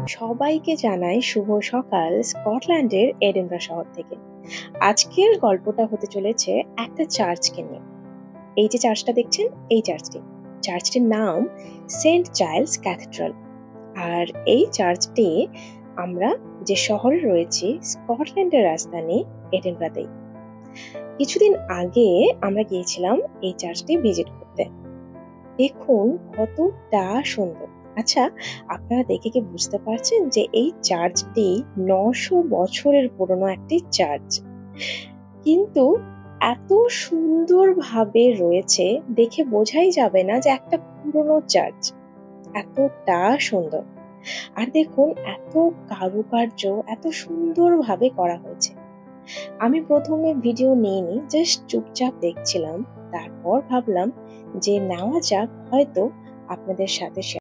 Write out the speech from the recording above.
সবাইকে জানাই শুভ সকাল স্কটল্যান্ডের এডিনবরা শহর থেকে। আজকের গল্পটা হতে চলেছে একটা চার্চকে নিয়ে। এই যে চার্চটা দেখছেন, এই চার্চটির নাম সেন্ট জাইলস ক্যাথেড্রাল। আর এই চার্চটি আমরা যে শহরে রয়েছি স্কটল্যান্ডের রাজধানী এডিনবরাতেই। কিছুদিন আগে আমরা গিয়েছিলাম এই চার্চটি ভিজিট করতে। দেখুন কতটা সুন্দর। আচ্ছা, আপনারা দেখে কি বুঝতে পারছেন যে এই চার্চটি ৯০০ বছরের পুরনো একটি চার্চ, কিন্তু এত সুন্দরভাবে রয়েছে দেখে বোঝাই যাবে না যে একটা পুরনো চার্চ। এতটা সুন্দর। আর দেখুন এত কারুকার্য এত সুন্দরভাবে করা হয়েছে। আমি প্রথমে ভিডিও নিইনি, জাস্ট চুপচাপ দেখছিলাম। তারপর ভাবলাম যে নেওয়া যাক, হয়তো আপনাদের সাথে